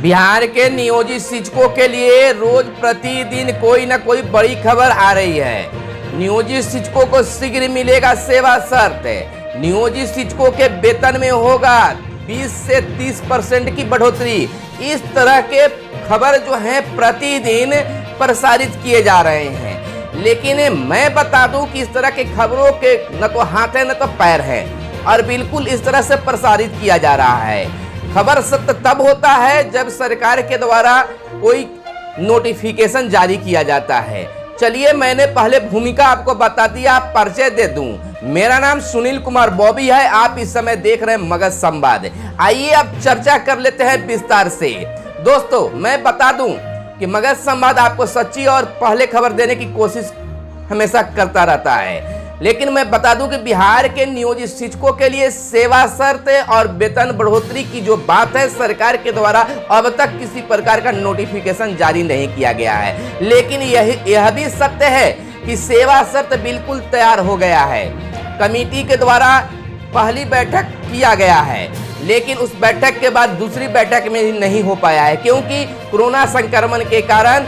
बिहार के नियोजित शिक्षकों के लिए रोज प्रतिदिन कोई न कोई बड़ी खबर आ रही है। नियोजित शिक्षकों को शीघ्र मिलेगा सेवा शर्त। नियोजित शिक्षकों के वेतन में होगा 20 से 30% की बढ़ोतरी। इस तरह के खबर जो है प्रतिदिन प्रसारित किए जा रहे हैं, लेकिन मैं बता दूं कि इस तरह के खबरों के न तो हाथ है न तो पैर है, और बिल्कुल इस तरह से प्रसारित किया जा रहा है। खबर सत्य तब होता है जब सरकार के द्वारा कोई नोटिफिकेशन जारी किया जाता है। चलिए, मैंने पहले भूमिका आपको बता दिया, आप परिचय दे दूं। मेरा नाम सुनील कुमार बॉबी है। आप इस समय देख रहे हैं मगध संवाद। आइए अब चर्चा कर लेते हैं विस्तार से। दोस्तों, मैं बता दूं कि मगध संवाद आपको सच्ची और पहले खबर देने की कोशिश हमेशा करता रहता है, लेकिन मैं बता दूं कि बिहार के नियोजित शिक्षकों के लिए सेवा शर्त और वेतन बढ़ोतरी की जो बात है, सरकार के द्वारा अब तक किसी प्रकार का नोटिफिकेशन जारी नहीं किया गया है। लेकिन यह भी सत्य है कि सेवा शर्त बिल्कुल तैयार हो गया है। कमेटी के द्वारा पहली बैठक किया गया है, लेकिन उस बैठक के बाद दूसरी बैठक में नहीं हो पाया है, क्योंकि कोरोना संक्रमण के कारण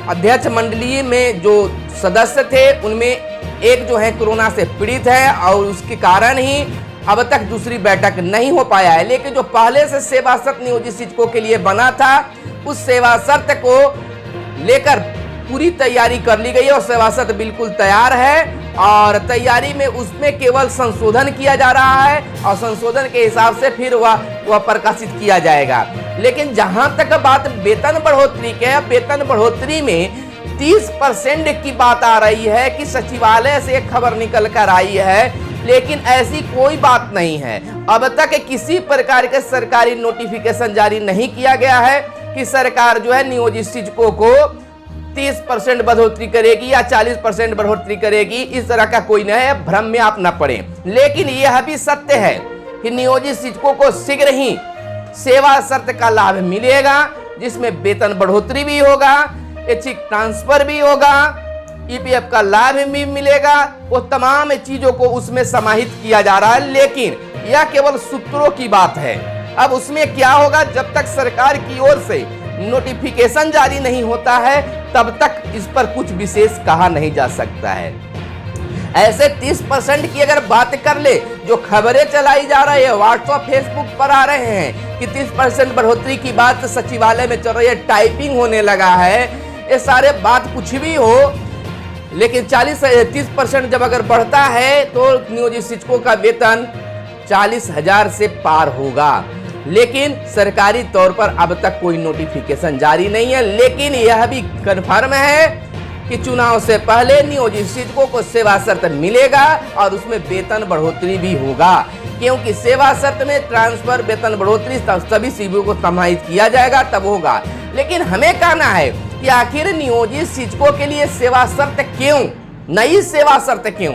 अध्यक्ष मंडली में जो सदस्य थे उनमें एक जो है कोरोना से पीड़ित है, और उसके कारण ही अब तक दूसरी बैठक नहीं हो पाया है। लेकिन जो पहले से सेवा शर्त नियोजित शिक्षकों के लिए बना था, उस सेवा शर्त को लेकर पूरी तैयारी कर ली गई है और सेवा शर्त बिल्कुल तैयार है, और तैयारी में उसमें केवल संशोधन किया जा रहा है, और संशोधन के हिसाब से फिर वह प्रकाशित किया जाएगा। लेकिन जहां तक बात वेतन बढ़ोतरी के, वेतन बढ़ोतरी में 30% की बात आ रही है कि सचिवालय से एक खबर निकल कर आई है, लेकिन ऐसी कोई बात नहीं है। अब तक किसी प्रकार के सरकारी नोटिफिकेशन जारी नहीं किया गया है कि सरकार जो है नियोजित शिक्षकों को 30% बढ़ोतरी करेगी या 40% बढ़ोतरी करेगी। इस तरह का कोई नहीं है, भ्रम में आप न पड़े। लेकिन यह भी सत्य है कि नियोजित शिक्षकों को शीघ्र ही सेवा शर्त का लाभ मिलेगा, जिसमें वेतन बढ़ोतरी भी होगा, ऐच्छिक ट्रांसफर भी होगा, ईपीएफ का लाभ भी मिलेगा। वो तमाम चीजों को उसमें समाहित किया जा रहा है, लेकिन यह केवल सूत्रों की बात है। अब उसमें क्या होगा, जब तक सरकार की ओर से नोटिफिकेशन जारी नहीं होता है, तब तक इस पर कुछ विशेष कहा नहीं जा सकता है। ऐसे 30% की अगर बात कर ले, जो खबरें चलाई जा रही है, व्हाट्सएप फेसबुक पर आ रहे हैं कि 30% बढ़ोतरी की बात सचिवालय में चल रही है, टाइपिंग होने लगा है, ये सारे बात कुछ भी हो, लेकिन 30% जब अगर बढ़ता है तो नियोजित शिक्षकों का वेतन 40,000 से पार होगा। लेकिन सरकारी तौर पर अब तक कोई नोटिफिकेशन जारी नहीं है। लेकिन यह भी कन्फर्म है कि चुनाव से पहले नियोजित शिक्षकों को सेवा शर्त मिलेगा और उसमें वेतन बढ़ोतरी भी होगा, क्योंकि सेवा शर्त में ट्रांसफर, वेतन बढ़ोतरी सभी चीजों को समाहित किया जाएगा, तब होगा। लेकिन हमें कहना है कि आखिर नियोजित शिक्षकों के लिए सेवा शर्त क्यों, नई सेवा शर्त क्यों?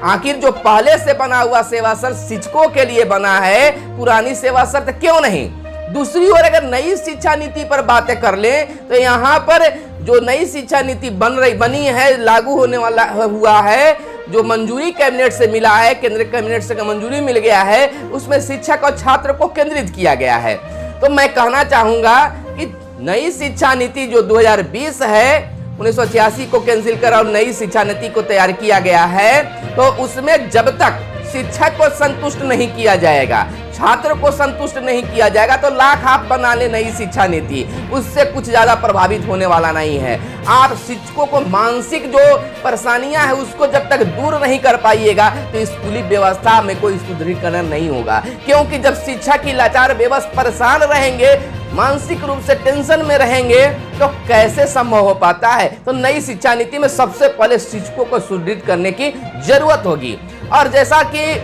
आखिर जो पहले से बना हुआ सेवा शर्त शिक्षकों के लिए बना है, पुरानी सेवा शर्त क्यों नहीं? दूसरी ओर अगर नई शिक्षा नीति पर बातें कर लें, तो यहाँ पर जो नई शिक्षा नीति बनी है, लागू होने वाला हुआ है, जो मंजूरी कैबिनेट से मिला है, केंद्रीय कैबिनेट से मंजूरी मिल गया है, उसमें शिक्षक और छात्र को केंद्रित किया गया है। तो मैं कहना चाहूंगा कि नई शिक्षा नीति जो 2020 है, 1986 को कैंसिल कर और नई शिक्षा नीति को तैयार किया गया है, तो उसमें जब तक शिक्षक को संतुष्ट नहीं किया जाएगा, छात्र को संतुष्ट नहीं किया जाएगा, तो लाख आप बना ले नई शिक्षा नीति, उससे कुछ ज्यादा प्रभावित होने वाला नहीं है। आप शिक्षकों को मानसिक जो परेशानियां है उसको जब तक दूर नहीं कर पाइएगा, तो स्कूली व्यवस्था में कोई सुदृढ़ीकरण नहीं होगा। क्योंकि जब शिक्षा की लाचार व्यवस्था परेशान रहेंगे, मानसिक रूप से टेंशन में रहेंगे, तो कैसे संभव हो पाता है? तो नई शिक्षा नीति में सबसे पहले शिक्षकों को सुदृढ़ करने की जरूरत होगी। और जैसा कि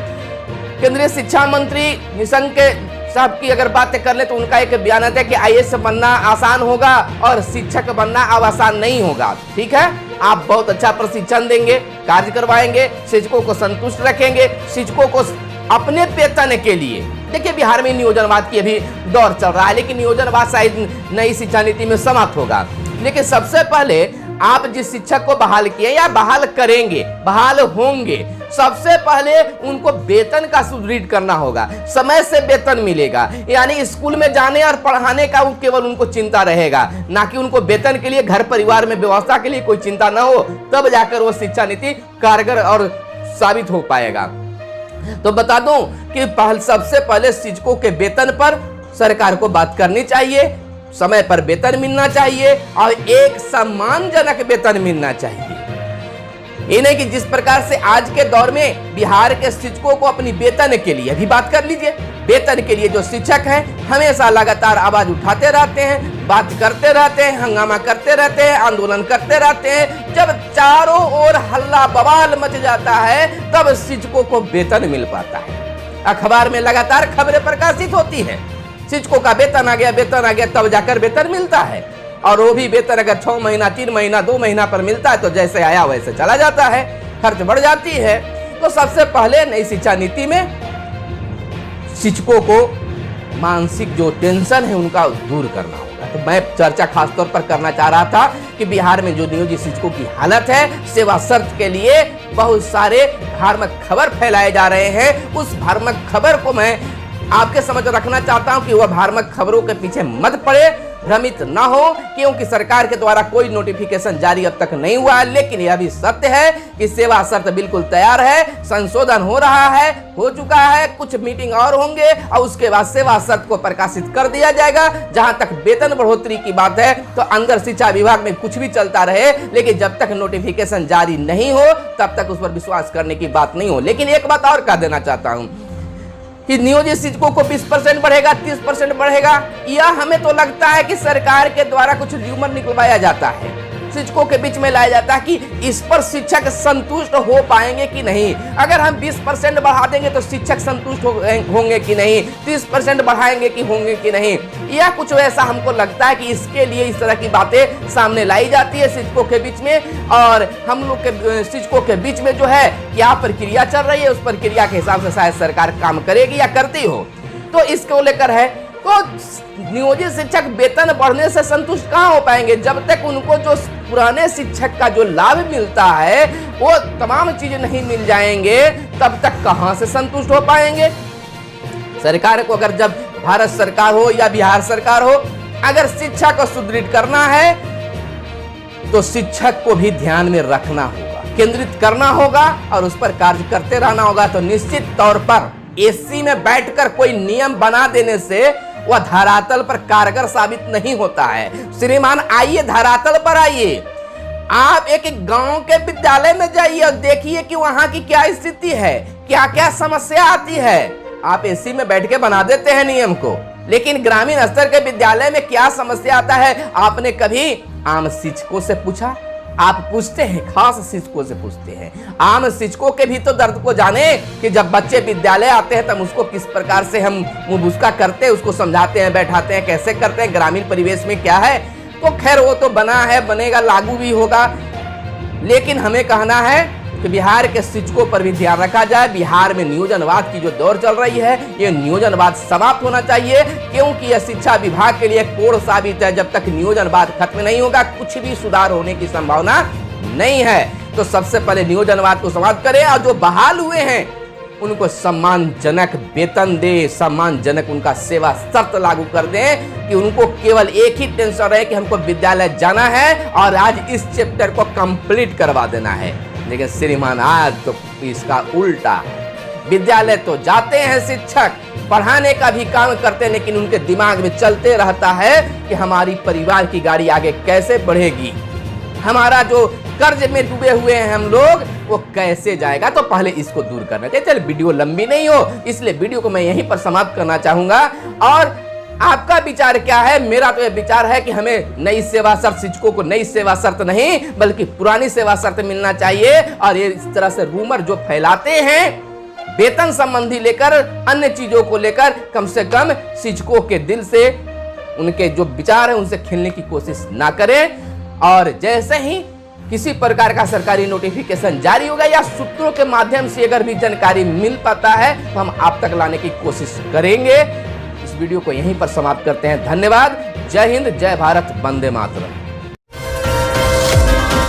केंद्रीय शिक्षा मंत्री निशंक साहब की अगर बातें कर ले, तो उनका एक बयान है कि आईएएस बनना आसान होगा और शिक्षक बनना अब आसान नहीं होगा। ठीक है, आप बहुत अच्छा प्रशिक्षण देंगे, कार्य करवाएंगे, शिक्षकों को संतुष्ट रखेंगे, शिक्षकों को अपने वेतन के लिए। देखिए, बिहार में नियोजनवाद की अभी दौर चल रहा है, लेकिन नियोजनवाद शायद नई शिक्षा नीति में समाप्त होगा। लेकिन सबसे पहले आप जिस शिक्षक को बहाल किए या बहाल करेंगे, बहाल होंगे, सबसे पहले उनको वेतन का सुदृढ़ करना होगा, समय से वेतन मिलेगा। यानी स्कूल में जाने और पढ़ाने का केवल उनको चिंता रहेगा, ना कि उनको वेतन के लिए, घर परिवार में व्यवस्था के लिए कोई चिंता ना हो, तब जाकर वो शिक्षा नीति कारगर और साबित हो पाएगा। तो बता दूं कि सबसे पहले शिक्षकों के वेतन पर सरकार को बात करनी चाहिए, समय पर वेतन मिलना चाहिए और एक सम्मानजनक वेतन मिलना चाहिए। ये नहीं कि जिस प्रकार से आज के दौर में बिहार के शिक्षकों को अपनी वेतन के लिए भी बात कर लीजिए, वेतन के लिए जो शिक्षक हैं हमेशा लगातार आवाज उठाते रहते हैं, बात करते रहते हैं, हंगामा करते रहते हैं, आंदोलन करते रहते हैं। जब चारों ओर हल्ला बवाल मच जाता है तब शिक्षकों को वेतन मिल पाता है। अखबार में लगातार खबरें प्रकाशित होती है, शिक्षकों का वेतन आ गया, तब जाकर वेतन मिलता है। और वो भी वेतन अगर 6 महीना, 3 महीना, 2 महीना पर मिलता है तो जैसे आया वैसे चला जाता है, खर्च बढ़ जाती है। तो सबसे पहले नई शिक्षा नीति में शिक्षकों को मानसिक जो टेंशन है उनका दूर करना होगा। तो मैं चर्चा खासतौर पर करना चाह रहा था कि बिहार में जो नियोजित शिक्षकों की हालत है, सेवा शर्त के लिए बहुत सारे भ्रामक खबर फैलाए जा रहे हैं। उस भ्रामक खबर को मैं आपके समझ रखना चाहता हूं कि वह भ्रामक खबरों के पीछे मत पड़े, भ्रमित ना हो, क्योंकि सरकार के द्वारा कोई नोटिफिकेशन जारी अब तक नहीं हुआ है। लेकिन यह भी सत्य है कि सेवा शर्त बिल्कुल तैयार है, संशोधन हो रहा है, हो चुका है, कुछ मीटिंग और होंगे और उसके बाद सेवा शर्त को प्रकाशित कर दिया जाएगा। जहां तक वेतन बढ़ोतरी की बात है तो अंदर शिक्षा विभाग में कुछ भी चलता रहे, लेकिन जब तक नोटिफिकेशन जारी नहीं हो तब तक उस पर विश्वास करने की बात नहीं हो। लेकिन एक बात और कह देना चाहता हूं कि नियोजित शिक्षकों को 20% बढ़ेगा, 30% बढ़ेगा, यह हमें तो लगता है कि सरकार के द्वारा कुछ र्यूमर निकलवाया जाता है, शिक्षकों के बीच में लाया जाता है कि इस पर शिक्षक संतुष्ट हो पाएंगे कि नहीं। अगर हम 20% बढ़ा देंगे तो शिक्षक संतुष्ट होंगे कि नहीं, 30% बढ़ाएंगे कि होंगे कि नहीं, यह कुछ वैसा हमको लगता है कि इसके लिए इस तरह की बातें सामने लाई जाती है शिक्षकों के बीच में। और हम लोग के शिक्षकों के बीच में जो है क्या प्रक्रिया चल रही है, उस प्रक्रिया के हिसाब से शायद सरकार काम करेगी या करती हो। तो इसको लेकर है तो नियोजित शिक्षक वेतन बढ़ने से संतुष्ट कहां हो पाएंगे जब तक उनको जो पुराने शिक्षक का जो लाभ मिलता है वो तमाम चीजें नहीं मिल जाएंगे, तब तक कहां से संतुष्ट हो पाएंगे। सरकार को अगर जब भारत सरकार हो या बिहार सरकार हो, अगर शिक्षा को सुदृढ़ करना है तो शिक्षक को भी ध्यान में रखना होगा, केंद्रित करना होगा और उस पर कार्य करते रहना होगा। तो निश्चित तौर पर एसी में बैठकर कोई नियम बना देने से वह धरातल पर कारगर साबित नहीं होता है। श्रीमान आइए, धरातल पर आइए, आप एक गांव के विद्यालय में जाइए और देखिए कि वहां की क्या स्थिति है, क्या क्या समस्या आती है। आप एसी में बैठ के बना देते हैं नियम को, लेकिन ग्रामीण स्तर के विद्यालय में क्या समस्या आता है आपने कभी आम शिक्षकों से पूछा? आप पूछते हैं, खास शिक्षकों से पूछते हैं, आम शिक्षकों के भी तो दर्द को जाने कि जब बच्चे विद्यालय आते हैं तब उसको किस प्रकार से हम मुबुस्का करते हैं, उसको समझाते हैं, बैठाते हैं, कैसे करते हैं, ग्रामीण परिवेश में क्या है। तो खैर वो तो बना है, बनेगा, लागू भी होगा। लेकिन हमें कहना है कि बिहार के शिक्षकों पर भी ध्यान रखा जाए। बिहार में नियोजनवाद की जो दौर चल रही है, ये नियोजनवाद समाप्त होना चाहिए, क्योंकि यह शिक्षा विभाग के लिए कोड़ साबित है। जब तक नियोजनवाद खत्म नहीं होगा कुछ भी सुधार होने की संभावना नहीं है। तो सबसे पहले नियोजनवाद को समाप्त करें और जो बहाल हुए हैं उनको सम्मानजनक वेतन दे, सम्मानजनक उनका सेवा शर्त लागू कर दें कि उनको केवल एक ही टेंशन रहे कि हमको विद्यालय जाना है और आज इस चैप्टर को कंप्लीट करवा देना है। लेकिन श्रीमान आज तो इसका उल्टा है, विद्यालय तो जाते हैं शिक्षक, पढ़ाने का भी काम करते हैं, लेकिन उनके दिमाग में चलते रहता है कि हमारी परिवार की गाड़ी आगे कैसे बढ़ेगी, हमारा जो कर्ज में डूबे हुए हैं हम लोग वो कैसे जाएगा। तो पहले इसको दूर करना चाहिए। चल वीडियो लंबी नहीं हो इसलिए वीडियो को मैं यहीं पर समाप्त करना चाहूंगा। और आपका विचार क्या है? मेरा तो यह विचार है कि हमें नई सेवा शर्त, शिक्षकों को नई सेवा शर्त नहीं बल्कि पुरानी सेवा शर्त मिलना चाहिए। और ये इस तरह से रूमर जो फैलाते हैं वेतन संबंधी लेकर, अन्य चीजों को लेकर, कम से कम शिक्षकों के दिल से उनके जो विचार है उनसे खेलने की कोशिश ना करें। और जैसे ही किसी प्रकार का सरकारी नोटिफिकेशन जारी होगा या सूत्रों के माध्यम से अगर भी जानकारी मिल पाता है तो हम आप तक लाने की कोशिश करेंगे। इस वीडियो को यहीं पर समाप्त करते हैं। धन्यवाद। जय हिंद, जय भारत, वंदे मातरम।